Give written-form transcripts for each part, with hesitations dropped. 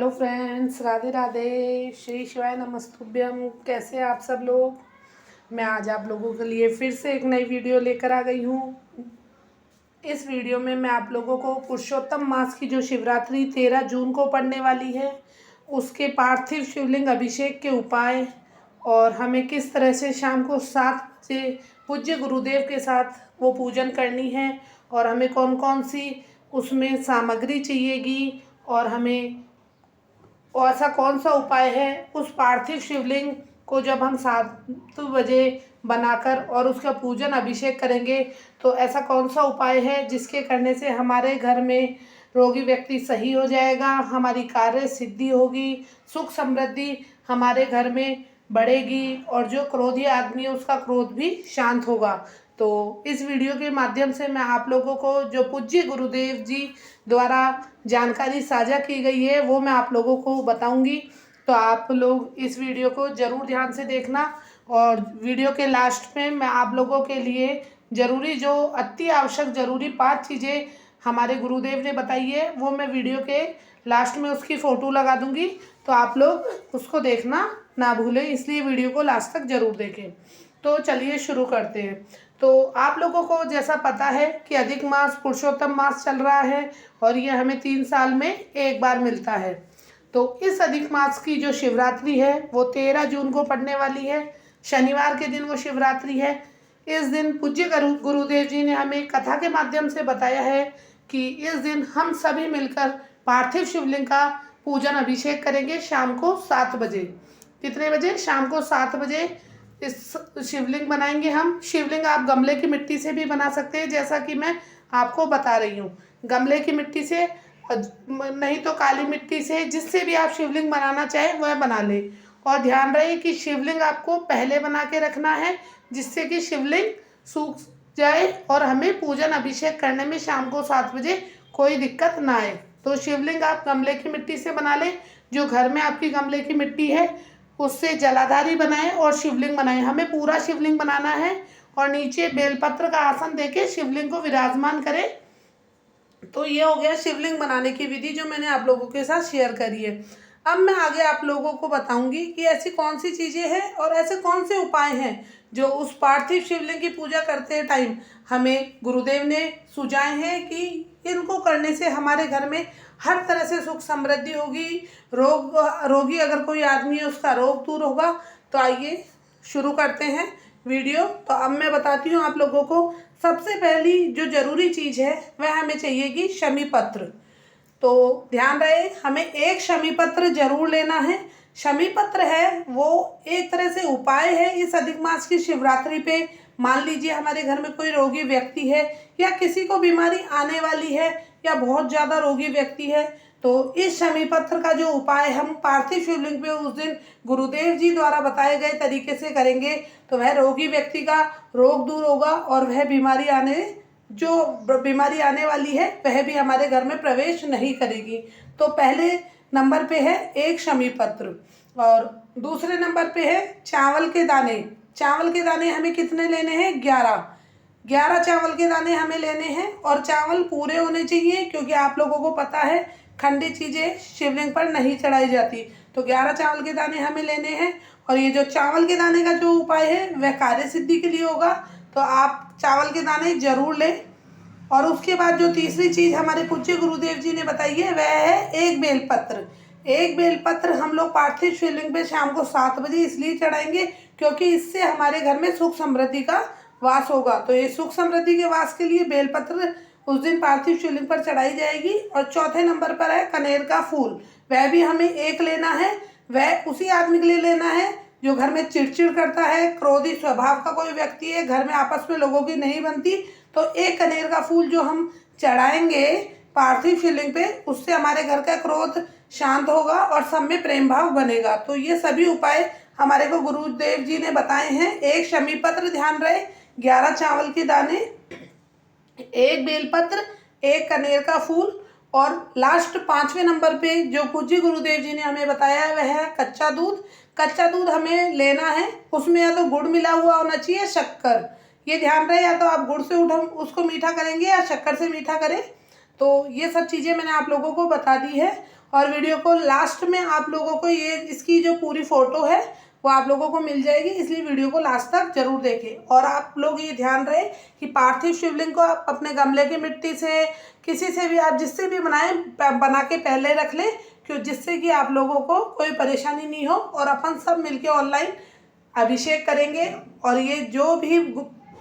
Hello friends, Radhe Radhe, Shri शिवाय नमस्तुभ्यम। कैसे हैं आप सब लोग। मैं आज आप लोगों के लिए फिर से एक नई वीडियो लेकर आ गई हूँ। इस वीडियो में मैं आप लोगों को पुरुषोत्तम मास की जो शिवरात्रि 13 जून को पड़ने वाली है, उसके पार्थिव शिवलिंग अभिषेक के उपाय और हमें किस तरह से शाम को 7 बजे पूज्य गुरुदेव के साथ वो पूजन करनी है और हमें कौन कौन सी उसमें सामग्री चाहिएगी और हमें और ऐसा कौन सा उपाय है उस पार्थिव शिवलिंग को जब हम 7 बजे बनाकर और उसका पूजन अभिषेक करेंगे, तो ऐसा कौन सा उपाय है जिसके करने से हमारे घर में रोगी व्यक्ति सही हो जाएगा, हमारी कार्य सिद्धि होगी, सुख समृद्धि हमारे घर में बढ़ेगी और जो क्रोधी आदमी है उसका क्रोध भी शांत होगा। तो इस वीडियो के माध्यम से मैं आप लोगों को जो पूज्य गुरुदेव जी द्वारा जानकारी साझा की गई है वो मैं आप लोगों को बताऊंगी। तो आप लोग इस वीडियो को ज़रूर ध्यान से देखना और वीडियो के लास्ट में मैं आप लोगों के लिए ज़रूरी जो अति आवश्यक ज़रूरी 5 चीज़ें हमारे गुरुदेव ने बताई है वो मैं वीडियो के लास्ट में उसकी फ़ोटो लगा दूंगी। तो आप लोग उसको देखना ना भूलें, इसलिए वीडियो को लास्ट तक ज़रूर देखें। तो चलिए शुरू करते हैं। तो आप लोगों को जैसा पता है कि अधिक मास पुरुषोत्तम मास चल रहा है और ये हमें 3 साल में एक बार मिलता है। तो इस अधिक मास की जो शिवरात्रि है वो 13 जून को पड़ने वाली है। शनिवार के दिन वो शिवरात्रि है। इस दिन पूज्य गुरुदेव जी ने हमें कथा के माध्यम से बताया है कि इस दिन हम सभी मिलकर पार्थिव शिवलिंग का पूजन अभिषेक करेंगे शाम को 7 बजे। कितने बजे? शाम को 7 बजे इस शिवलिंग बनाएंगे हम। शिवलिंग आप गमले की मिट्टी से भी बना सकते हैं, जैसा कि मैं आपको बता रही हूँ। गमले की मिट्टी से नहीं तो काली मिट्टी से, जिससे भी आप शिवलिंग बनाना चाहें वह बना ले। और ध्यान रहे कि शिवलिंग आपको पहले बना के रखना है, जिससे कि शिवलिंग सूख जाए और हमें पूजन अभिषेक करने में शाम को 7 बजे कोई दिक्कत ना आए। तो शिवलिंग आप गमले की मिट्टी से बना लें। जो घर में आपकी गमले की मिट्टी है उससे जलाधारी बनाएं और शिवलिंग बनाएं। हमें पूरा शिवलिंग बनाना है और नीचे बेलपत्र का आसन देके शिवलिंग को विराजमान करें। तो ये हो गया शिवलिंग बनाने की विधि जो मैंने आप लोगों के साथ शेयर करी है। अब मैं आगे आप लोगों को बताऊंगी कि ऐसी कौन सी चीज़ें हैं और ऐसे कौन से उपाय हैं जो उस पार्थिव शिवलिंग की पूजा करते टाइम हमें गुरुदेव ने सुझाए हैं कि इनको करने से हमारे घर में हर तरह से सुख समृद्धि होगी, रोगी अगर कोई आदमी है उसका रोग दूर होगा। तो आइए शुरू करते हैं वीडियो। तो अब मैं बताती हूँ आप लोगों को। सबसे पहली जो ज़रूरी चीज़ है वह हमें चाहिएगी शमी पत्र। तो ध्यान रहे हमें एक शमी पत्र जरूर लेना है। शमी पत्र है वो एक तरह से उपाय है इस अधिक मास की शिवरात्रि पे। मान लीजिए हमारे घर में कोई रोगी व्यक्ति है या किसी को बीमारी आने वाली है या बहुत ज़्यादा रोगी व्यक्ति है, तो इस शमी पत्र का जो उपाय हम पार्थिव शिवलिंग पे उस दिन गुरुदेव जी द्वारा बताए गए तरीके से करेंगे तो वह रोगी व्यक्ति का रोग दूर होगा और वह बीमारी आने वाली है वह भी हमारे घर में प्रवेश नहीं करेगी। तो पहले नंबर पे है एक शमी पत्र और दूसरे नंबर पे है चावल के दाने। चावल के दाने हमें कितने लेने हैं? 11 चावल के दाने हमें लेने हैं और चावल पूरे होने चाहिए, क्योंकि आप लोगों को पता है खंडित चीज़ें शिवलिंग पर नहीं चढ़ाई जाती। तो 11 चावल के दाने हमें लेने हैं और ये जो चावल के दाने का जो उपाय है वह कार्य सिद्धि के लिए होगा। तो आप चावल के दाने जरूर लें। और उसके बाद जो तीसरी चीज़ हमारे पूज्य गुरुदेव जी ने बताई है वह है एक बेलपत्र। एक बेलपत्र हम लोग पार्थिव शिवलिंग पे शाम को 7 बजे इसलिए चढ़ाएंगे क्योंकि इससे हमारे घर में सुख समृद्धि का वास होगा। तो ये सुख समृद्धि के वास के लिए बेलपत्र उस दिन पार्थिव शिवलिंग पर चढ़ाई जाएगी। और चौथे नंबर पर है कनेर का फूल। वह भी हमें एक लेना है। वह उसी आदमी के लिए लेना है जो घर में चिड़चिड़ करता है, क्रोधी स्वभाव का कोई व्यक्ति है, घर में आपस में लोगों की नहीं बनती। तो एक कनेर का फूल जो हम चढ़ाएंगे पार्थिव शिवलिंग पे, उससे हमारे घर का क्रोध शांत होगा और सब में प्रेम भाव बनेगा। तो ये सभी उपाय हमारे को गुरुदेव जी ने बताए हैं। एक शमी पत्र ध्यान रहे, 11 चावल के दाने, एक बेलपत्र, एक कनेर का फूल और लास्ट 5वें नंबर पे जो पूज्य गुरुदेव जी ने हमें बताया है वह है कच्चा दूध। कच्चा दूध हमें लेना है, उसमें या तो गुड़ मिला हुआ होना चाहिए, शक्कर। ये ध्यान रहे या तो आप गुड़ से उसको मीठा करेंगे या शक्कर से मीठा करें। तो ये सब चीज़ें मैंने आप लोगों को बता दी है। और वीडियो को लास्ट में आप लोगों को ये इसकी जो पूरी फ़ोटो है वो आप लोगों को मिल जाएगी, इसलिए वीडियो को लास्ट तक जरूर देखें। और आप लोग ये ध्यान रहे कि पार्थिव शिवलिंग को आप अपने गमले की मिट्टी से, किसी से भी, आप जिससे भी बनाएं, बना के पहले रख लें, क्यों, जिससे कि आप लोगों को कोई परेशानी नहीं हो। और अपन सब मिलके ऑनलाइन अभिषेक करेंगे। और ये जो भी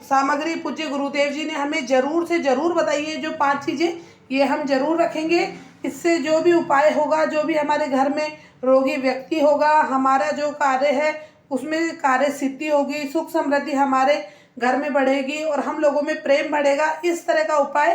सामग्री पूज्य गुरुदेव जी ने हमें ज़रूर से ज़रूर बताई है, जो 5 चीज़ें, ये हम ज़रूर रखेंगे। इससे जो भी उपाय होगा, जो भी हमारे घर में रोगी व्यक्ति होगा, हमारा जो कार्य है उसमें कार्य सिद्धि होगी, सुख समृद्धि हमारे घर में बढ़ेगी और हम लोगों में प्रेम बढ़ेगा। इस तरह का उपाय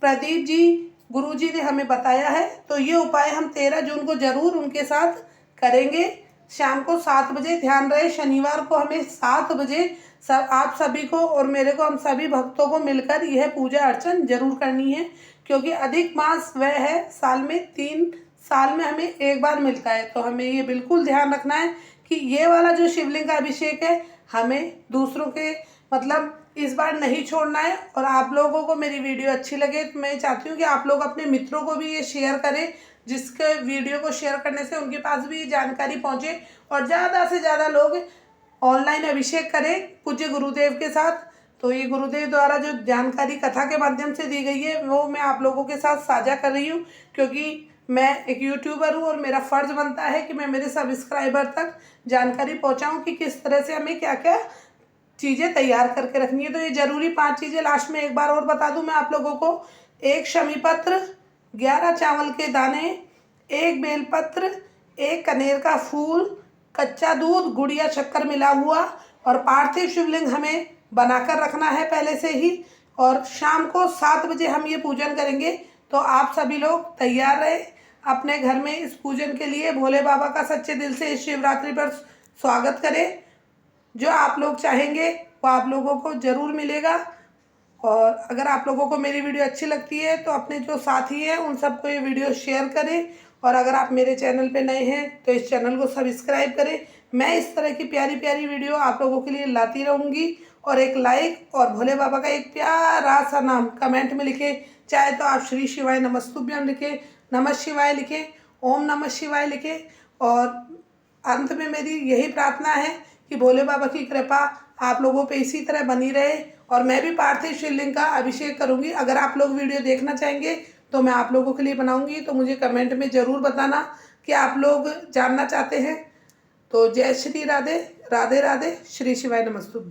प्रदीप जी, गुरु जी ने हमें बताया है। तो ये उपाय हम 13 जून को ज़रूर उनके साथ करेंगे, शाम को 7 बजे। ध्यान रहे शनिवार को हमें 7 बजे सब, आप सभी को और मेरे को, हम सभी भक्तों को मिलकर यह पूजा अर्चन जरूर करनी है, क्योंकि अधिक मास वह है, साल में 3 साल में हमें एक बार मिलता है। तो हमें ये बिल्कुल ध्यान रखना है कि ये वाला जो शिवलिंग का अभिषेक है हमें दूसरों के मतलब इस बार नहीं छोड़ना है। और आप लोगों को मेरी वीडियो अच्छी लगे तो मैं चाहती हूँ कि आप लोग अपने मित्रों को भी ये शेयर करें, जिसके वीडियो को शेयर करने से उनके पास भी ये जानकारी पहुँचे और ज़्यादा से ज़्यादा लोग ऑनलाइन अभिषेक करें पूज्य गुरुदेव के साथ। तो ये गुरुदेव द्वारा जो जानकारी कथा के माध्यम से दी गई है वो मैं आप लोगों के साथ साझा कर रही हूँ, क्योंकि मैं एक यूट्यूबर हूँ और मेरा फ़र्ज़ बनता है कि मैं मेरे सब्सक्राइबर तक जानकारी पहुँचाऊँ कि किस तरह से हमें क्या क्या चीज़ें तैयार करके रखनी है। तो ये ज़रूरी 5 चीज़ें लास्ट में एक बार और बता दूँ मैं आप लोगों को। 1 शमी पत्र, 11 चावल के दाने, 1 बेलपत्र, 1 कनेर का फूल, कच्चा दूध, गुड़ या शक्कर मिला हुआ, और पार्थिव शिवलिंग हमें बनाकर रखना है पहले से ही। और शाम को 7 बजे हम ये पूजन करेंगे। तो आप सभी लोग तैयार रहे अपने घर में इस पूजन के लिए। भोले बाबा का सच्चे दिल से इस शिवरात्रि पर स्वागत करें। जो आप लोग चाहेंगे वो आप लोगों को ज़रूर मिलेगा। और अगर आप लोगों को मेरी वीडियो अच्छी लगती है तो अपने जो साथी हैं उन सबको ये वीडियो शेयर करें। और अगर आप मेरे चैनल पे नए हैं तो इस चैनल को सब्सक्राइब करें। मैं इस तरह की प्यारी प्यारी वीडियो आप लोगों के लिए लाती रहूँगी। और एक लाइक और भोले बाबा का एक प्यारा सा नाम कमेंट में लिखें। चाहे तो आप श्री शिवाय नमस्तुभ्यम लिखें, नमः शिवाय लिखें, ओम नमः शिवाय लिखें। और अंत में मेरी यही प्रार्थना है कि भोले बाबा की कृपा आप लोगों पे इसी तरह बनी रहे। और मैं भी पार्थिव शिवलिंग का अभिषेक करूंगी। अगर आप लोग वीडियो देखना चाहेंगे तो मैं आप लोगों के लिए बनाऊंगी। तो मुझे कमेंट में ज़रूर बताना कि आप लोग जानना चाहते हैं। तो जय श्री राधे, राधे राधे, श्री शिवाय नमस्तुभ्यम।